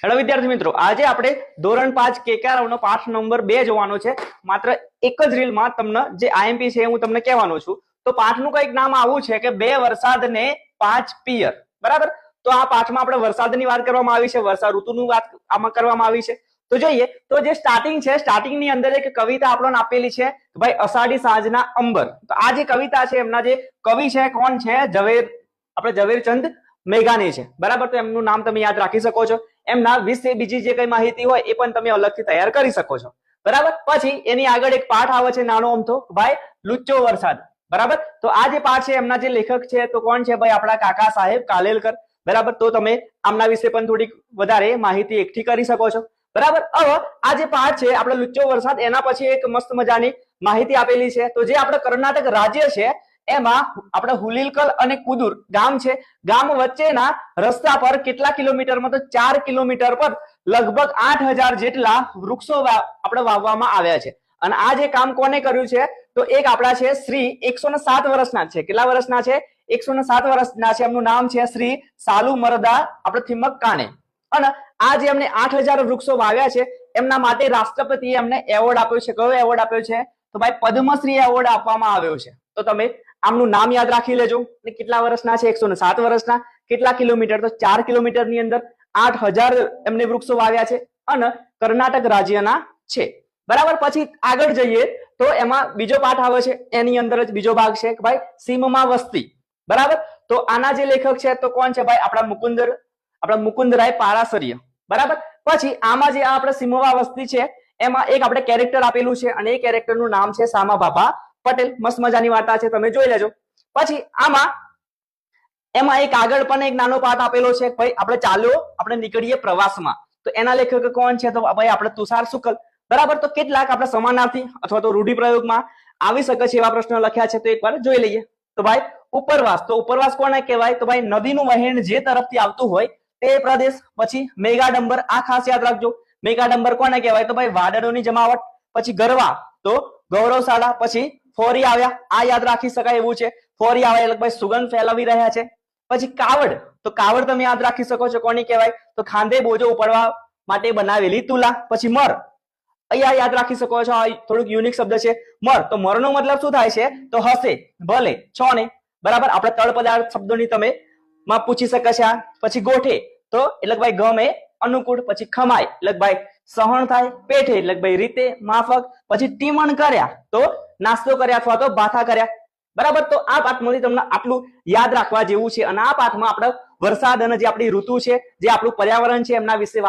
Hello વિદ્યાર્થી મિત્રો, આજે આપણે ધોરણ 5 કેકારાવનો પાઠ નંબર 2 જોવાનો છે. માત્ર એક જ રીલમાં તમને જે આઈએમપી છે હું તમને કહેવાનો છું. તો પાઠનું કંઈક નામ આવું છે કે 2 વરસાદ ને 5 પિયર. બરાબર. તો આ પાઠમાં આપણે વરસાદની વાત કરવામાં આવી છે, વર્ષા ઋતુની વાત આમાં કરવામાં આવી છે. તો જોઈએ તો જે સ્ટાર્ટિંગ છે, સ્ટાર્ટિંગની અંદર એક કવિતા આપણને આપેલી છે, ભાઈ અષાઢી સાંજના અંબર. તો આ જે કવિતા છે એમના જે કવિ છે કોણ છે? ઝવેરચંદ મેઘાણી છે. બરાબર. તો એમનું નામ તમે યાદ રાખી શકો છો. એમના વિશે બીજી જે કઈ માહિતી હોય એ પણ તમે અલગથી તૈયાર કરી શકો છો. બરાબર. પછી એની આગળ એક પાઠ આવે છે નાનો અમથો, ભાઈ લુચ્ચો વરસાદ. બરાબર. તો આ જે પાઠ છે એમના જે લેખક છે તો કોણ છે? ભાઈ આપણા કાકા સાહેબ કાલેલકર. બરાબર. તો તમે આમના વિશે પણ થોડીક વધારે માહિતી એકઠી કરી શકો છો. બરાબર. હવે આ જે પાઠ છે આપણે લુચ્ચો વરસાદ, એના પછી એક મસ્ત મજાની માહિતી આપેલી છે. તો જે આપણે કર્ણાટક રાજ્ય છે એમાં આપણે હુલીલકલ અને કુદુર ગામ છે, ગામ વચ્ચેના રસ્તા પર કેટલા કિલોમીટરમાં? તો 4 કિલોમીટર પર લગભગ 8000 જેટલા વૃક્ષો આપણે વાવવામાં આવ્યા છે. અને આ જે કામ કોને કર્યું છે? તો એક આપણા છે શ્રી 107 વર્ષના છે. કેટલા વર્ષના છે? 107 વર્ષના છે. એમનું નામ છે શ્રી સાલુ મરદા આપણે થિમક કાણે. અને આ જે એમને 8000 વૃક્ષો વાવ્યા છે એમના માટે રાષ્ટ્રપતિએ એમને એવોર્ડ આપ્યો છે. કયો એવોર્ડ આપ્યો છે? તો ભાઈ પદ્મશ્રી એવોર્ડ આપવામાં આવ્યો છે. તો તમે આમનું નામ યાદ રાખી લેજો. કેટલા વર્ષના છે? 107 વર્ષના. કેટલા કિલોમીટર? તો 4 કિલોમીટરની અંદર 8000 એમને વૃક્ષો વાવ્યા છે અને કર્ણાટક રાજ્યના છે. બરાબર. પછી આગળ જઈએ તો એમાં બીજો પાઠ આવે છે, એની અંદર જ બીજો ભાગ છે કે ભાઈ સીમમાં વસ્તી. બરાબર. તો આના જે લેખક છે તો કોણ છે? ભાઈ આપણા મુકુંદરાય પારાશર્ય. બરાબર. પછી આમાં જે આપણે સીમમાં વસ્તી છે એમાં એક આપણે કેરેક્ટર આપેલું છે અને એ કેરેક્ટરનું નામ છે સામાબાપા પટેલ. મસ્ત મજાની વાર્તા છે, તમે જોઈ લેજો. પછી એમાં એક આગળ પણ એક નાનો પાઠ આપેલો છે, ભાઈ આપણે ચાલો આપણે નીકળીએ પ્રવાસમાં. તો એના લેખક કોણ છે? તો ભાઈ આપણે તુષાર શુક્લ. બરાબર. તો કેટલાક આપણે સમાનાર્થી અથવા તો રૂઢિપ્રયોગમાં આવી શકે છે એવા પ્રશ્નો લખ્યા છે, તો એકવાર જોઈ લઈએ. તો ભાઈ ઉપરવાસ. તો ઉપરવાસ કોને કહેવાય? તો ભાઈ નદીનું વહેણ જે તરફથી આવતું હોય તે પ્રદેશ. પછી મેઘાડંબર, આ ખાસ યાદ રાખજો. મેઘાડંબર કોને કહેવાય? તો ભાઈ વાદળોની જમાવટ. પછી ગરવા તો ગૌરવશાળા. પછી ફોરી આવ્યા, આ યાદ રાખી શકાય એવું છે. ફોરી આવ્યા એટલે ભાઈ સુગંધ ફેલાવી રહ્યા છે. પછી કાવડ. તો કાવડ તમે યાદ રાખી શકો છો, કોની કહેવાય? તો ખાંધે બોજો ઉપાડવા માટે બનાવેલી તુલા. પછી મર, અહીંયા યાદ રાખી શકો છો, થોડુંક યુનિક શબ્દ છે મર. તો મરનો મતલબ શું થાય છે? તો હશે, ભલે, છો ને. બરાબર. આપણે તળ પદાર્થ શબ્દોની તમે માં પૂછી શકે છે. પછી ગોઠે તો એટલે ભાઈ ગમે, અનુકૂળ. પછી ખમાય એટલે ભાઈ સહન થાય. પેઠે એટલે ભાઈ રીતે, માફક. પછી ટીમણ કર્યા તો નાસ્તો કર્યા અથવા તો ભાથા કર્યા. બરાબર. તો આ પાઠમાંથી તમને આટલું યાદ રાખવા જેવું છે. અને આ પાઠમાં આપણે વરસાદ અને જે આપણી ઋતુ છે, જે આપણું પર્યાવરણ છે એમના વિશે